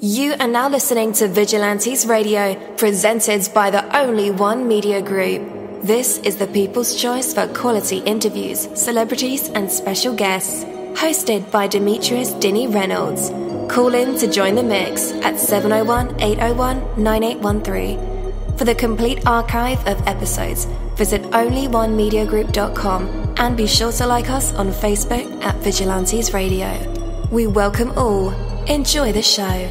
You are now listening to Vigilantes Radio, presented by the Only One Media Group. This is the people's choice for quality interviews, celebrities, and special guests. Hosted by Demetrius Dinny Reynolds. Call in to join the mix at 701-801-9813. For the complete archive of episodes, visit onlyonemediagroup.com and be sure to like us on Facebook at Vigilantes Radio. We welcome all. Enjoy the show.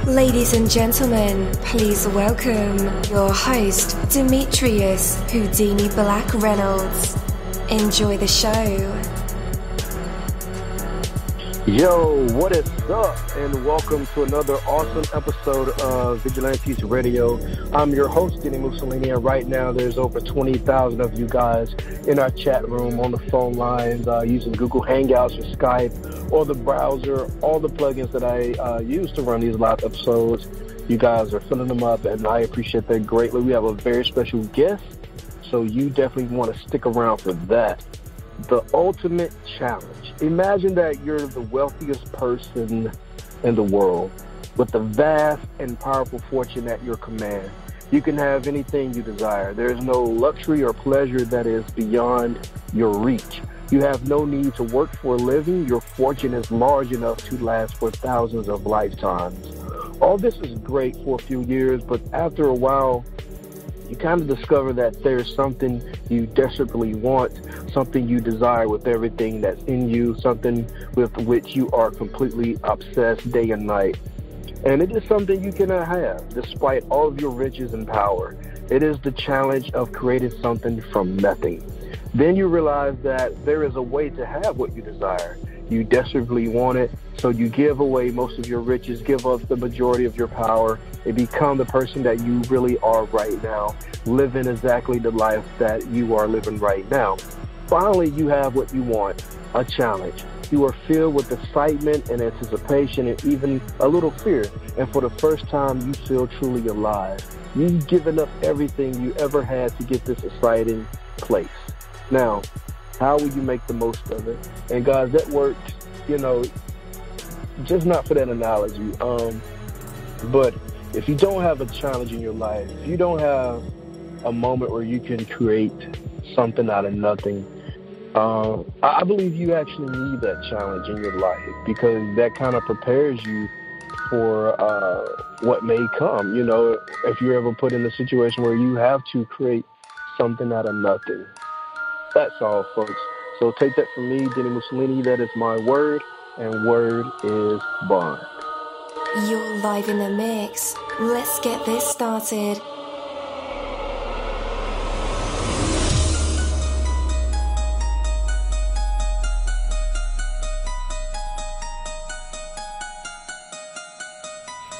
Ladies and gentlemen, please welcome your host, Demetrius Houdini Black Reynolds. Enjoy the show. Yo, what is up? And welcome to another awesome episode of Vigilantes Radio. I'm your host, dini-mussolini, and right now there's over 20,000 of you guys in our chat room, on the phone lines, using Google Hangouts or Skype or the browser, all the plugins that I use to run these live episodes. You guys are filling them up, and I appreciate that greatly. We have a very special guest, so you definitely want to stick around for that. The ultimate challenge. Imagine that you're the wealthiest person in the world with a vast and powerful fortune at your command. You can have anything you desire. There's no luxury or pleasure that is beyond your reach. You have no need to work for a living. Your fortune is large enough to last for thousands of lifetimes. All this is great for a few years, but after a while, you kind of discover that there's something you desperately want, something you desire with everything that's in you, something with which you are completely obsessed day and night. And it is something you cannot have, despite all of your riches and power. It is the challenge of creating something from nothing. Then you realize that there is a way to have what you desire. You desperately want it, so you give away most of your riches, give up the majority of your power, and become the person that you really are right now, living exactly the life that you are living right now. Finally, you have what you want, a challenge. You are filled with excitement and anticipation and even a little fear, and for the first time, you feel truly alive. You've given up everything you ever had to get this exciting place. Now, how will you make the most of it? And guys, that works, just not for that analogy. But if you don't have a challenge in your life, if you don't have a moment where you can create something out of nothing, I believe you actually need that challenge in your life, because that kind of prepares you for what may come. If you're ever put in a situation where you have to create something out of nothing. That's all, folks. So take that from me, dini-mussolini. That is my word, and word is bond. You're live in the mix. Let's get this started.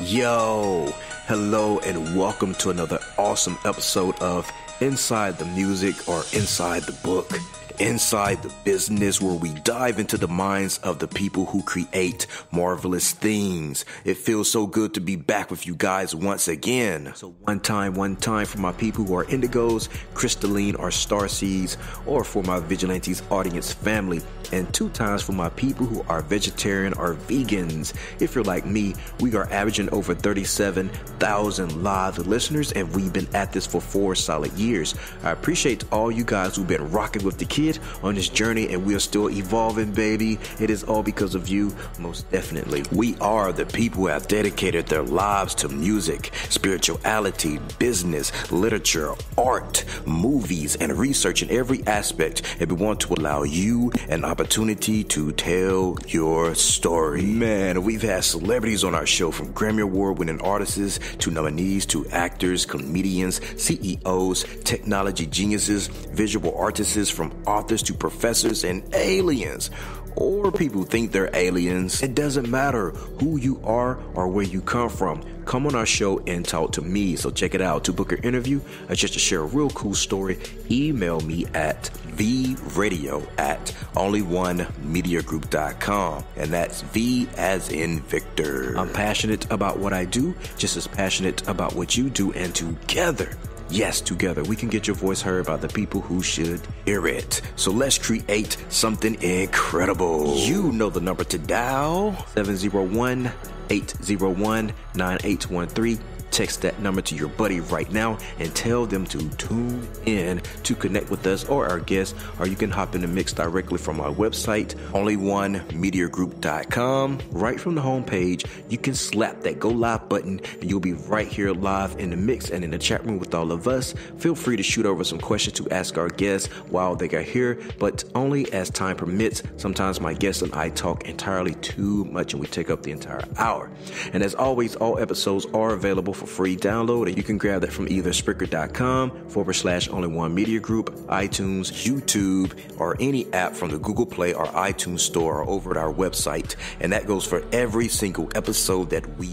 Yo, hello, and welcome to another awesome episode of Inside the Music, or Inside the Book, Inside the Business, where we dive into the minds of the people who create marvelous things. It feels so good to be back with you guys once again. So one time for my people who are indigos, crystalline, or starseeds, or for my Vigilantes audience family, and 2 times for my people who are vegetarian or vegans. If you're like me, we are averaging over 37,000 live listeners, and we've been at this for 4 solid years. I appreciate all you guys who've been rocking with the kid on this journey, and we are still evolving, baby. It is all because of you, most definitely. We are the people who have dedicated their lives to music, spirituality, business, literature, art, movies, and research in every aspect, and we want to allow you an opportunity to tell your story. Man, we've had celebrities on our show, from Grammy Award winning artists to nominees to actors, comedians, CEOs, technology geniuses, visual artists, from authors to professors and aliens. or people think they're aliens. It doesn't matter who you are or where you come from. Come on our show and talk to me. So check it out. To book an interview or just to share a real cool story, email me at vradio@onlyonemediagroup.com. And that's V as in Victor. I'm passionate about what I do, just as passionate about what you do, and together, yes, together, we can get your voice heard by the people who should hear it. So let's create something incredible. You know the number to dial, 701-801-9813. Text that number to your buddy right now and tell them to tune in to connect with us or our guests, or you can hop in the mix directly from our website, onlyonemediagroup.com. Right from the homepage, you can slap that go live button and you'll be right here live in the mix and in the chat room with all of us. Feel free to shoot over some questions to ask our guests while they are here, but only as time permits. Sometimes my guests and I talk entirely too much and we take up the entire hour. And as always, all episodes are available for free download, and you can grab that from either Spreaker.com/Only One Media Group, iTunes, YouTube, or any app from the Google Play or iTunes Store, or over at our website. And that goes for every single episode that we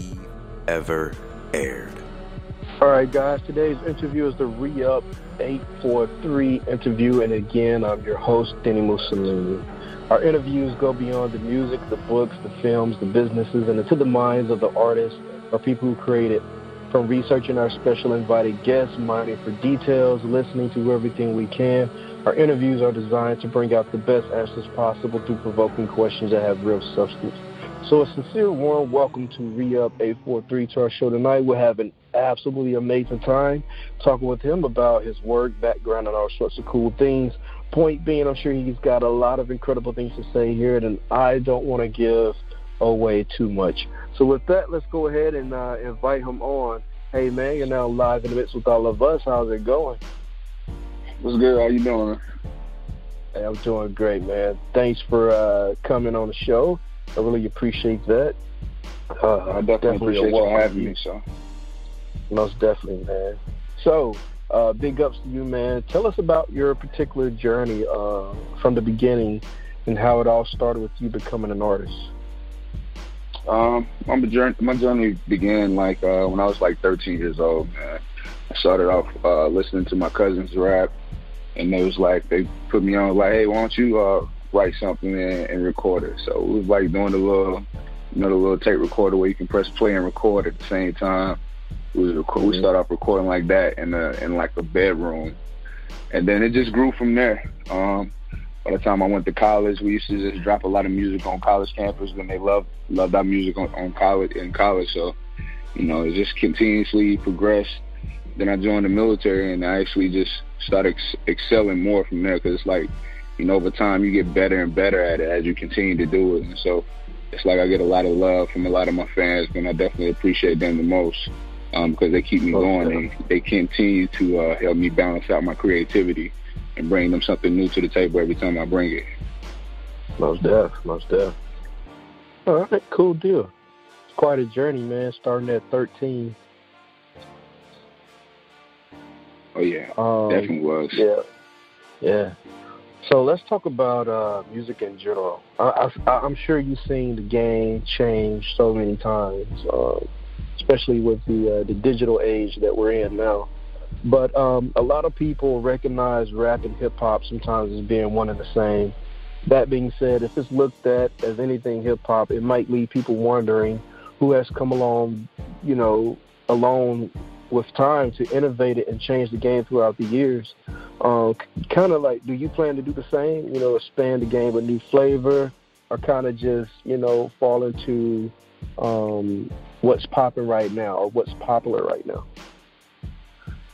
ever aired. All right, guys, today's interview is the ReUp843 Interview, and again, I'm your host, dini-mussolini. Our interviews go beyond the music, the books, the films, the businesses, and into the minds of the artists or people who create it. From researching our special invited guests, mining for details, listening to everything we can, our interviews are designed to bring out the best answers possible through provoking questions that have real substance. So a sincere, warm welcome to ReUp843 to our show tonight. We're having absolutely amazing time talking with him about his work, background, and all sorts of cool things. Point being, I'm sure he's got a lot of incredible things to say here, and I don't want to give away too much. So with that, let's go ahead and invite him on. Hey, man, you're now live in the midst with all of us. How's it going? What's good? How you doing? Hey, I'm doing great, man. Thanks for coming on the show. I really appreciate that. I definitely appreciate you having me. So, most definitely, man. So, big ups to you, man. Tell us about your particular journey from the beginning and how it all started with you becoming an artist. My journey began when I was 13 years old, man. I started off listening to my cousins rap, and they put me on hey, why don't you write something and record it? So it was like doing the little tape recorder where you can press play and record at the same time. We started off recording like that in like a bedroom, and then it just grew from there. By the time I went to college, we used to just drop a lot of music on college campus, and they loved our music in college. So, it just continuously progressed. Then I joined the military, and I actually just started excelling more from there, because it's over time you get better and better at it as you continue to do it. And so it's I get a lot of love from a lot of my fans, and I definitely appreciate them the most because they keep me going. They continue to help me balance out my creativity and bring them something new to the table every time I bring it. Most def. All right, cool deal. It's quite a journey, man, starting at 13. Oh, yeah, definitely was. Yeah. So let's talk about music in general. I'm sure you've seen the game change so many times, especially with the digital age that we're in now. But a lot of people recognize rap and hip-hop sometimes as being one and the same. That being said, if it's looked at as anything hip-hop, it might leave people wondering who has come along, along with time to innovate it and change the game throughout the years. Kind of do you plan to do the same, expand the game with new flavor, or kind of just, fall into what's popping right now or what's popular right now?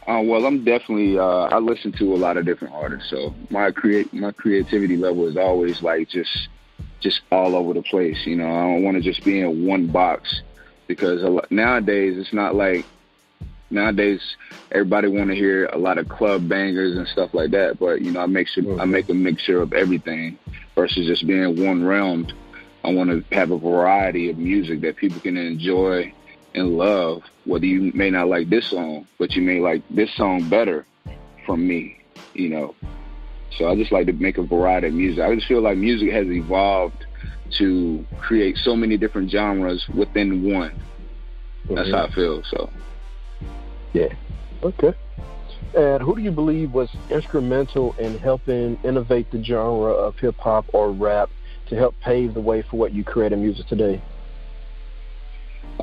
Well, I'm definitely, I listen to a lot of different artists, so my creativity level is always just all over the place. I don't want to just be in one box, because nowadays it's not nowadays everybody want to hear a lot of club bangers and stuff like that, but I make a mixture of everything versus just being one realm. I want to have a variety of music that people can enjoy and love, whether you may not like this song, but you may like this song better from me, So I just like to make a variety of music. I just feel like music has evolved to create so many different genres within one. That's how I feel. So, yeah, okay. And who do you believe was instrumental in helping innovate the genre of hip hop or rap to help pave the way for what you create in music today?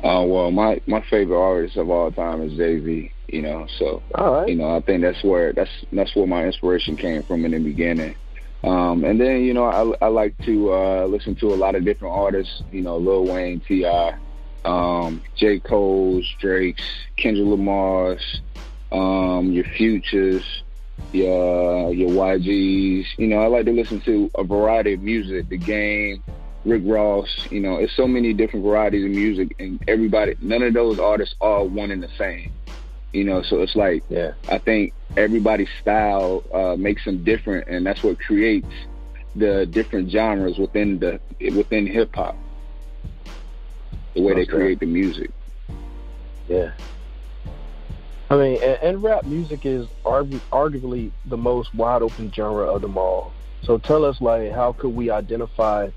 Well, my favorite artist of all time is Jay-Z. You know, so I think that's where my inspiration came from in the beginning. And then, you know, I like to listen to a lot of different artists, you know, Lil Wayne, T.I., J. Cole's, Drake's, Kendrick Lamar's, your Futures, your YGs. You know, I like to listen to a variety of music, The Game, Rick Ross. You know, it's so many different varieties of music, and none of those artists are one and the same. You know, so it's like, I think everybody's style makes them different, and that's what creates the different genres within hip hop. The way they create the music. Yeah. I mean, and rap music is arguably the most wide open genre of them all. So tell us, like, how could we identify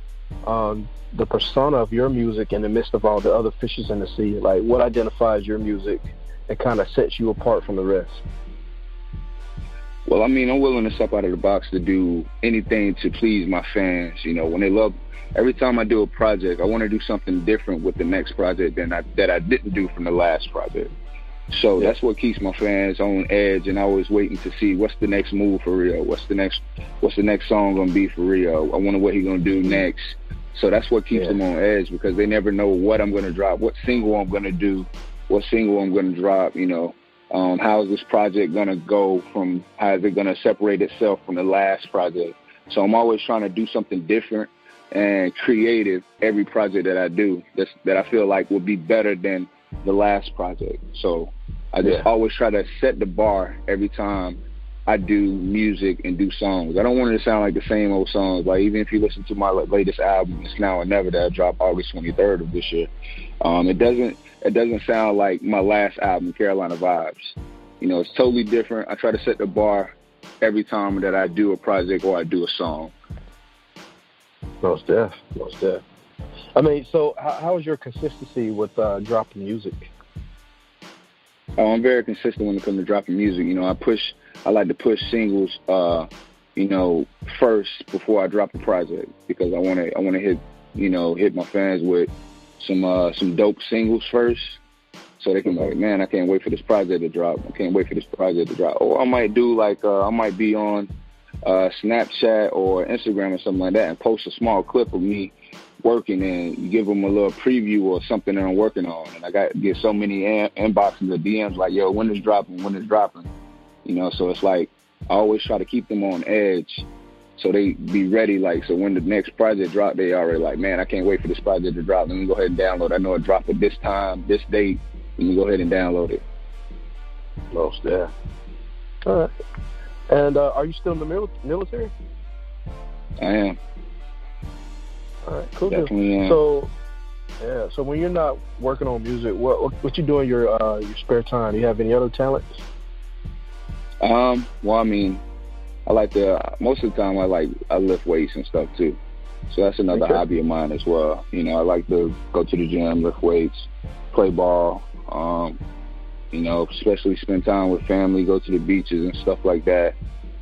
the persona of your music in the midst of all the other fishes in the sea? Like, what identifies your music and kind of sets you apart from the rest? Well, I mean, I'm willing to step out of the box to do anything to please my fans. You know, when they love, every time I do a project, I want to do something different with the next project that I didn't do from the last project. So that's what keeps my fans on edge, and always waiting to see what's the next move for Rio, what's the next song gonna be for Rio. I wonder what he's gonna do next. So that's what keeps them on edge, because they never know what I'm gonna drop, what single I'm gonna do, what single I'm gonna drop. You know, how is this project gonna go from? How is it gonna separate itself from the last project? So I'm always trying to do something different and creative every project that I do. That I feel like will be better than the last project. So I just always try to set the bar every time I do music and do songs. I don't want it to sound like the same old songs. Like, even if you listen to my latest album, It's Now or Never, that I dropped August 23rd of this year, it doesn't sound like my last album, Carolina Vibes. You know, it's totally different. I try to set the bar every time that I do a project or I do a song. Most def. I mean, so how is your consistency with dropping music? I'm very consistent when it comes to dropping music. You know, I like to push singles, you know, first before I drop a project, because I want to hit my fans with some dope singles first, so they can be like, man, I can't wait for this project to drop. Or I might do I might be on Snapchat or Instagram or something like that and post a small clip of me working, and give them a little preview or something that I'm working on. And I get so many inboxes or DMs like, yo, when is dropping? You know, so it's like I always try to keep them on edge so they be ready. Like, so when the next project drop, they already like, man, I can't wait for this project to drop. Let me go ahead and download. I know it dropped at this time, this date. Let me go ahead and download it. Most there. All right. And are you still in the military? I am. All right, cool. Definitely am. So when you're not working on music, what you do in your spare time? Do you have any other talents? Well, I mean, I like to, most of the time I lift weights and stuff too. So that's another hobby of mine as well. You know, I like to go to the gym, lift weights, play ball, you know, especially spend time with family, go to the beaches and stuff like that.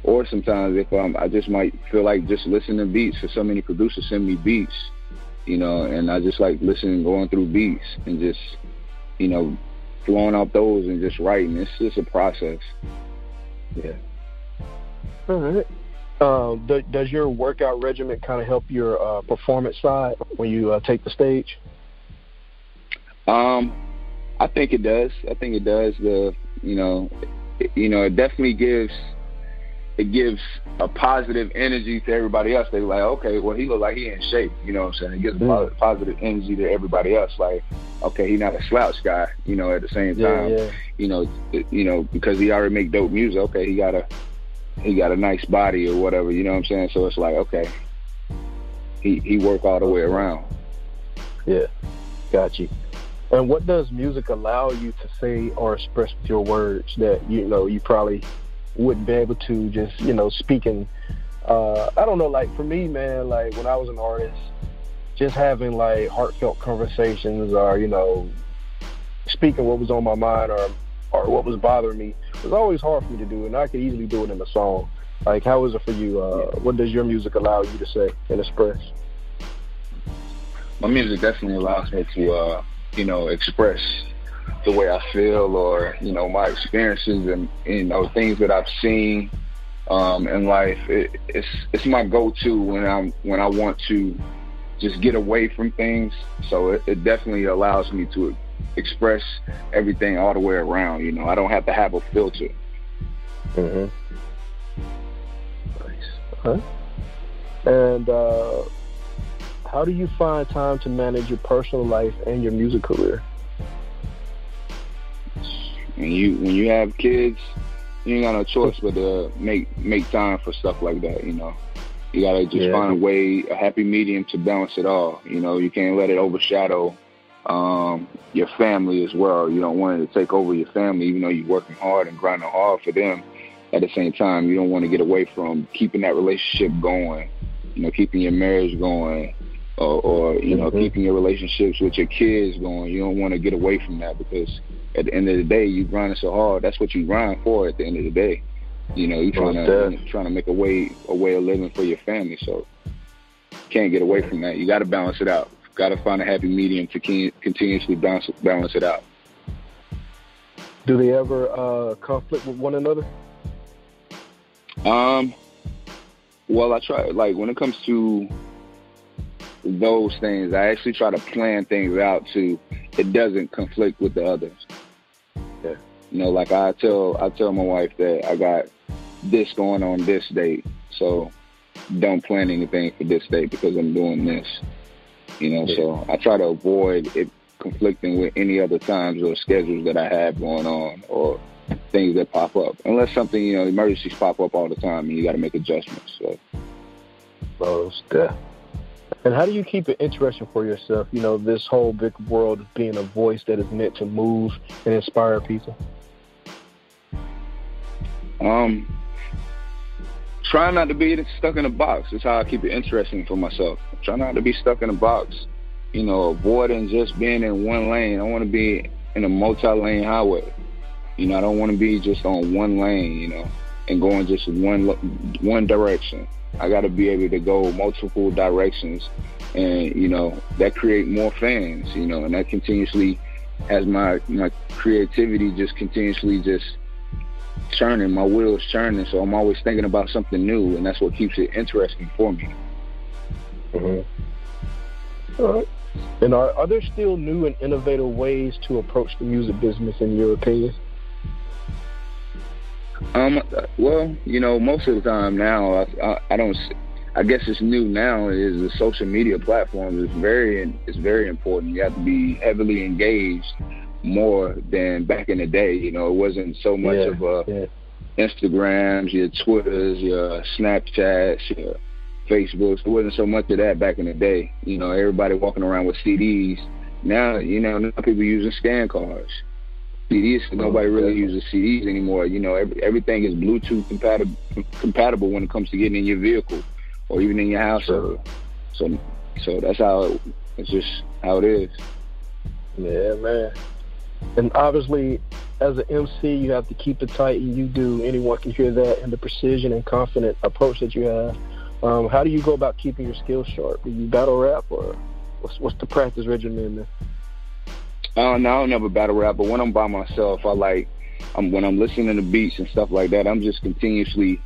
Or sometimes if I just might feel like just listening to beats, because so many producers send me beats, you know, and I just like listening, going through beats and just, you know, flowing out those and just writing. It's just a process. Yeah. All right. Does your workout regimen kind of help your performance side when you take the stage? I think it does. It definitely gives a positive energy to everybody else. They're like, okay, well, he look like he in shape. You know what I'm saying? It gives a positive energy to everybody else. Like, okay, he's not a slouch guy. You know, at the same time, you know, because he already make dope music. Okay, he got a nice body or whatever. You know what I'm saying? So it's like, okay, he work all the way around. Yeah, got you. And what does music allow you to say or express with your words that, you know, you probably wouldn't be able to just, you know, speaking? I don't know, like for me, man, like when I was an artist, just having like heartfelt conversations, or speaking what was on my mind, or what was bothering me, was always hard for me to do, and I could easily do it in a song. Like, how is it for you? What does your music allow you to say and express? My music definitely allows me to, express the way I feel, or, my experiences and, things that I've seen in life. It's my go-to when I want to just get away from things. So it definitely allows me to express everything all the way around. I don't have to have a filter. Mm-hmm. Nice. Okay. And how do you find time to manage your personal life and your music career? When you have kids, you ain't got no choice but to make time for stuff like that. You gotta just find a happy medium to balance it all. You can't let it overshadow your family as well. You don't want it to take over your family, even though you're working hard and grinding hard for them. At the same time, you don't want to get away from keeping that relationship going, keeping your marriage going, or keeping your relationships with your kids going. You don't want to get away from that, because at the end of the day, you grinding so hard. That's what you grind for at the end of the day. You're trying to make a way of living for your family. So you can't get away from that. You got to balance it out. Got to find a happy medium to continuously balance it out. Do they ever conflict with one another? Well, I try, like, when it comes to those things, I actually try to plan things out so it doesn't conflict with the others. Yeah. Like I tell my wife that I got this going on this date, so don't plan anything for this date because I'm doing this. So I try to avoid it conflicting with any other times or schedules that I have going on, or things that pop up. Unless something, emergencies pop up all the time and you got to make adjustments. So. Most definitely. And how do you keep it interesting for yourself? This whole big world of being a voice that is meant to move and inspire people. Try not to be stuck in a box. That's how I keep it interesting for myself. Try not to be stuck in a box. Avoiding just being in one lane. I want to be in a multi-lane highway. I don't want to be just on one lane, and going just one direction. I got to be able to go multiple directions, and, that create more fans, and that continuously has my creativity just continuously just churning, my wheels churning. So I'm always thinking about something new, and that's what keeps it interesting for me. Mm-hmm. All right. And are there still new and innovative ways to approach the music business, in your opinion? Well, most of the time now, I guess it's new now, is the social media platforms is very important. You have to be heavily engaged more than back in the day. It wasn't so much of Instagrams, your Twitters, your Snapchats, your Facebooks. There wasn't so much of that back in the day. Everybody walking around with CDs. Now people using scan cards. CDs, nobody really uses CDs anymore. Everything is Bluetooth compatible when it comes to getting in your vehicle or even in your house. Sure. So that's how it's just how it is. Yeah, man. And obviously, as an MC, you have to keep it tight, and you do. Anyone can hear that, and the precision and confident approach that you have. How do you go about keeping your skills sharp? Do you battle rap, or what's the practice regimen there? No, I don't never battle rap, but when I'm by myself, when I'm listening to beats and stuff like that, I'm just continuously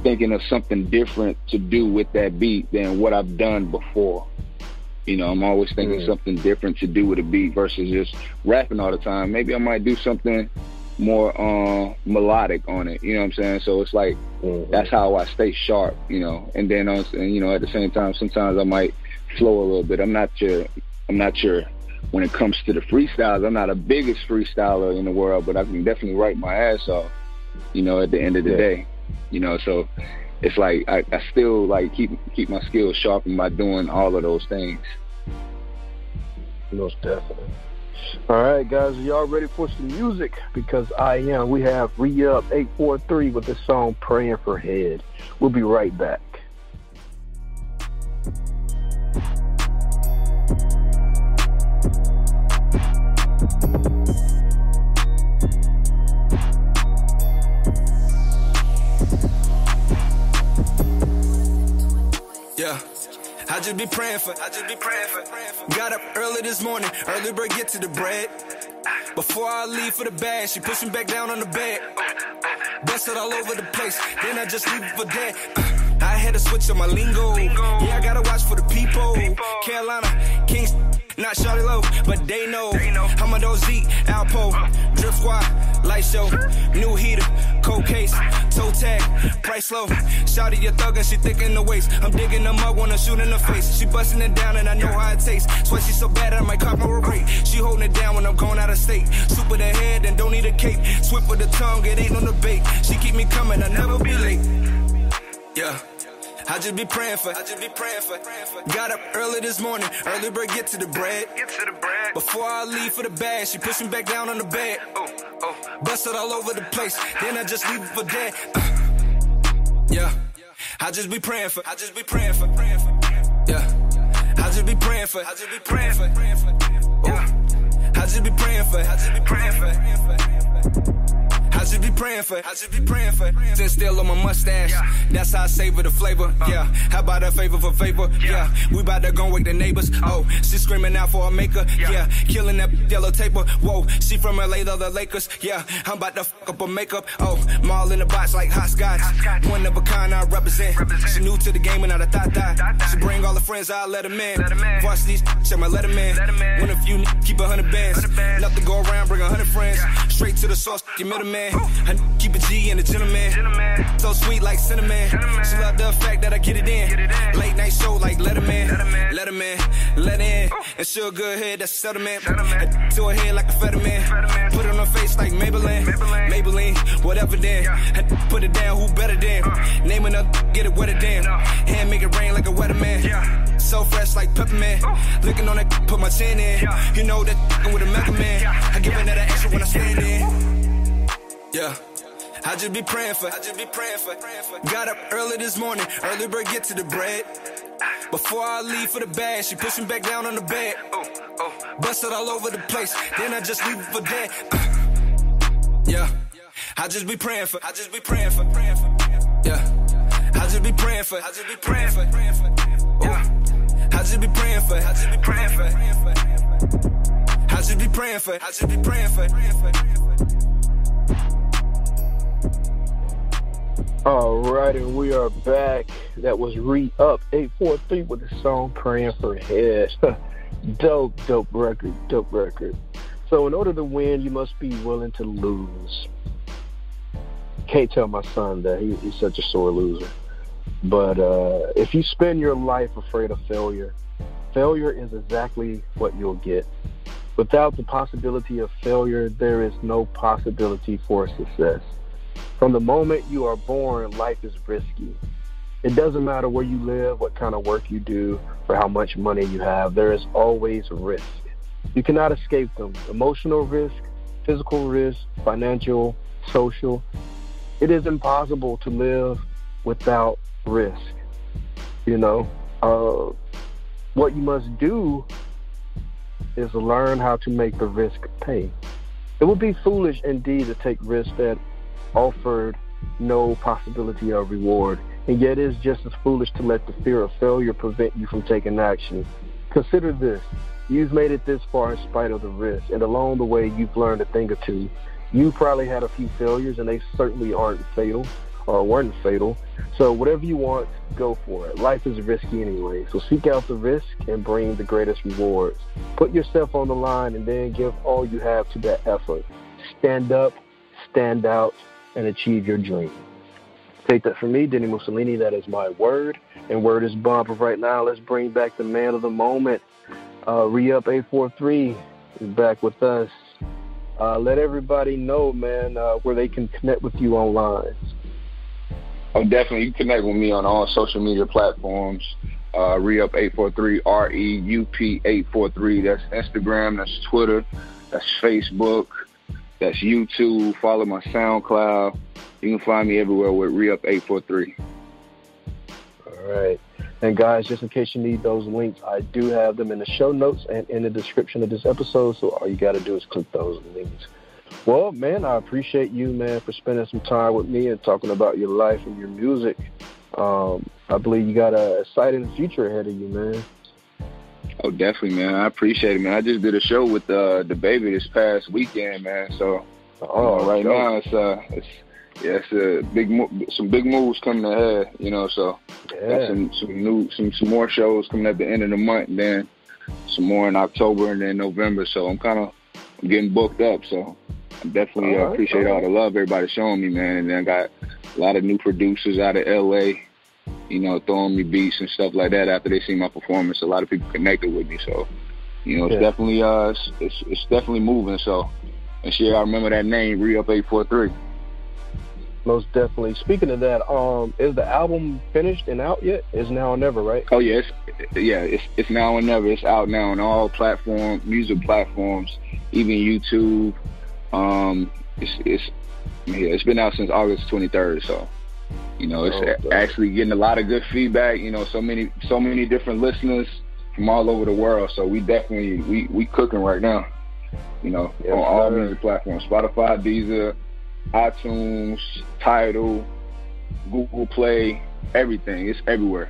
thinking of something different to do with that beat than what I've done before. I'm always thinking something different to do with a beat versus just rapping all the time. Maybe I might do something more melodic on it, you know what I'm saying? So it's like, that's how I stay sharp, and then, at the same time, sometimes I might flow a little bit. I'm not sure when it comes to the freestyles. I'm not the biggest freestyler in the world, but I can definitely write my ass off, at the end of the day, so it's like, I still keep my skills sharpened by doing all of those things. Most definitely. All right, guys, are y'all ready for some music? Because I am. We have ReUp843 with the song Praying for Head. We'll be right back. Yeah, I just be praying for. Got up early this morning, early bird get to the bread. Before I leave for the bag, she push me back down on the bed. Busted all over the place, then I just leave it for dead. I had to switch on my lingo. Yeah, I gotta watch for the people. Carolina, Kings, not Charlie Lowe, but they know. I'm a those Z, Alpo, Drip Squad, Light Show, new heater, cold case, toe tag, price low. Shawty a thug and she thick in the waist. I'm digging them up, wanna shoot in the face. She busting it down and I know how it tastes. Swear she so bad I might cop her a rate. She holding it down when I'm going out of state. Super the head and don't need a cape. Swift with the tongue, it ain't no debate. She keep me coming, I never be late. Yeah. I just be praying for. Got up early this morning, early bird get to the bread. Before I leave for the bag, she push me back down on the bed. Busted all over the place, then I just leave it for dead. Yeah, I just be praying for. Yeah, I just be praying for. Yeah, I just be praying for. I just be praying for. Sit still on my mustache. That's how I savor the flavor. Yeah, how about a favor for favor? Yeah, we about to go wake the neighbors. Oh, she screaming out for a maker. Yeah, killing that yellow taper. Whoa, she from LA, the Lakers. Yeah, I'm about to fuck up her makeup. Oh, Maul in the box like hot scotch. One of a kind I represent. She new to the game and not a thought. She bring all her friends, I'll let them in. Varsity shit, I let them in. When a few keep 100 bands. Enough to go around, bring 100 friends. Straight to the source, you middleman. I keep a G and a gentleman. So sweet like cinnamon. She love the fact that I get it in. Late night show like let him in. And she'll good head, that's a settlement. To her head like a feather man. Put it on her face like Maybelline, whatever then. Put it down, who better than? Name another, get it wetter than. Hand make it rain like a weatherman. So fresh like peppermint. Looking on that, put my chin in. You know that with a Mega Man. I give another extra when I stand in. Yeah, I just be praying for. Got up early this morning, early bird get to the bread. Before I leave for the bag, she push me back down on the bed. Busted all over the place, then I just leave it for dead. Yeah, I just be praying for. Yeah, I just be praying for. Yeah, I just be praying for. All right, and we are back. That was ReUp843 with the song Praying for Head. Dope record. So in order to win, you must be willing to lose. Can't tell my son that. He's such a sore loser. But if you spend your life afraid of failure is exactly what you'll get. Without the possibility of failure, there is no possibility for success. From the moment you are born, life is risky. It doesn't matter where you live, what kind of work you do, or how much money you have. There is always risk. You cannot escape them. Emotional risk, physical risk, financial, social. It is impossible to live without risk. What you must do is learn how to make the risk pay. It would be foolish indeed to take risks that offered no possibility of reward, and yet it is just as foolish to let the fear of failure prevent you from taking action. Consider this. You've made it this far in spite of the risk, and along the way you've learned a thing or two. You probably had a few failures, and they certainly weren't fatal. So whatever you want, go for it. Life is risky anyway, so seek out the risk and bring the greatest rewards. Put yourself on the line and then give all you have to that effort. Stand up, stand out, and achieve your dream. Take that from me, dini-mussolini. That is my word, and word is bond. But right now, let's bring back the man of the moment. ReUp843 is back with us. Let everybody know, man, where they can connect with you online. Oh, definitely. You can connect with me on all social media platforms. ReUp843, ReUp843. That's Instagram, that's Twitter, that's Facebook, that's YouTube. Follow my SoundCloud. You can find me everywhere with ReUp843. All right. And guys, just in case you need those links, I do have them in the show notes and in the description of this episode. So all you got to do is click those links. Well, man, I appreciate you, man, for spending some time with me and talking about your life and your music. I believe you got an exciting future ahead of you, man. Oh, definitely, man. I appreciate it, man. I just did a show with the baby this past weekend, man. So right now it's some big moves coming ahead, you know. So got some more shows coming at the end of the month, and then some more in October and then November. So I'm getting booked up. So I definitely appreciate all the love everybody's showing me, man. And then I got a lot of new producers out of LA, you know, throwing me beats and stuff like that after they see my performance. A lot of people connected with me, so you know, it's definitely it's definitely moving. So, and shit, I remember that name, ReUp843. Most definitely. Speaking of that, is the album finished and out yet? It's now or never, right? Oh yeah, it's now or never. It's out now on all music platforms, even YouTube. It's been out since August 23rd, so. You know, it's actually getting a lot of good feedback. You know, so many different listeners from all over the world. So we definitely we cooking right now. You know, on all music platforms: Spotify, Deezer, iTunes, Tidal, Google Play, everything. It's everywhere.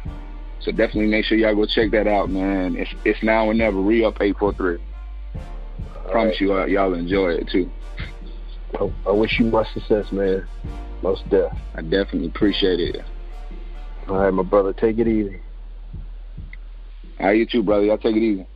So definitely make sure y'all go check that out, man. It's now or never. ReUp843. Promise you, y'all enjoy it too. I wish you much success, man. Most def. I definitely appreciate it. All right, my brother, take it easy. All right, you too, brother. Y'all take it easy.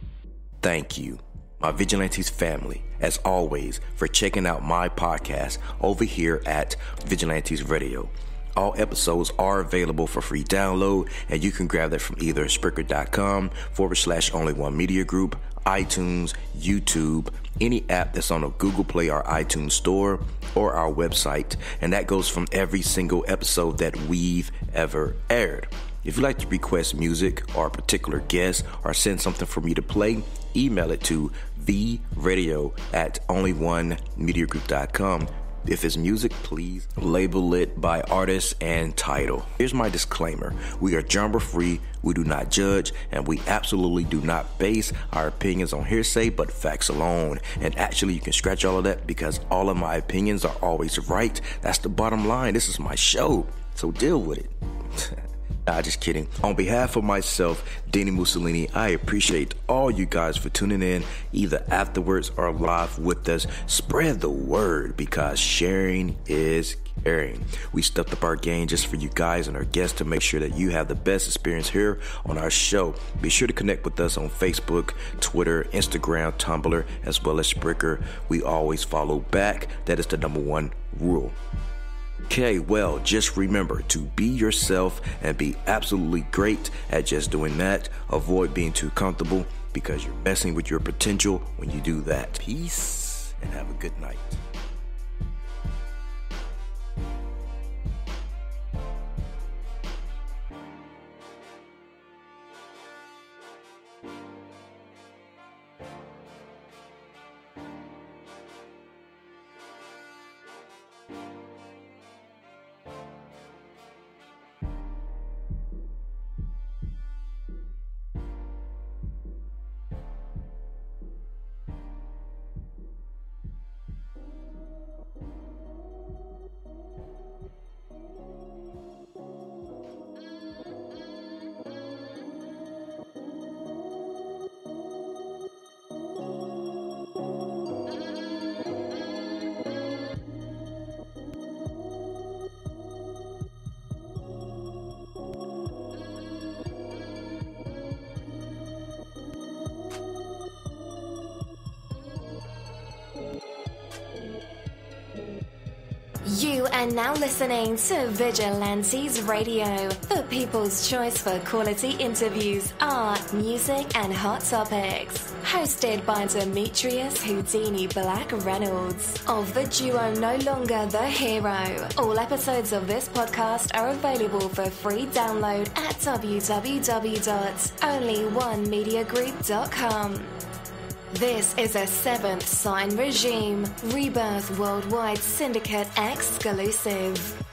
Thank you, my Vigilantes family, as always, for checking out my podcast over here at Vigilantes Radio. All episodes are available for free download, and you can grab that from either Spreaker.com/only1mediagroup, iTunes, YouTube, any app that's on a Google Play or iTunes store, or our website. And that goes from every single episode that we've ever aired. If you'd like to request music or a particular guest or send something for me to play, email it to vradio@only1mediagroup.com. If it's music, please label it by artist and title. Here's my disclaimer. We are genre-free, we do not judge, and we absolutely do not base our opinions on hearsay, but facts alone. And actually, you can scratch all of that because all of my opinions are always right. That's the bottom line. This is my show, so deal with it. Nah, just kidding. On behalf of myself, Dini-Mussolini, I appreciate all you guys for tuning in, either afterwards or live with us. Spread the word because sharing is caring. We stepped up our game just for you guys and our guests to make sure that you have the best experience here on our show. Be sure to connect with us on Facebook, Twitter, Instagram, Tumblr, as well as Spreaker. We always follow back. That is the #1 rule. Okay, well, just remember to be yourself and be absolutely great at just doing that. Avoid being too comfortable because you're messing with your potential when you do that. Peace and have a good night. You are now listening to Vigilantes Radio, the people's choice for quality interviews, art, music, and hot topics. Hosted by Demetrius Houdini Black Reynolds of the duo No Longer the Hero. All episodes of this podcast are available for free download at www.only1mediagroup.com. This is a 7th Sign Regime Rebirth Worldwide Syndicate exclusive.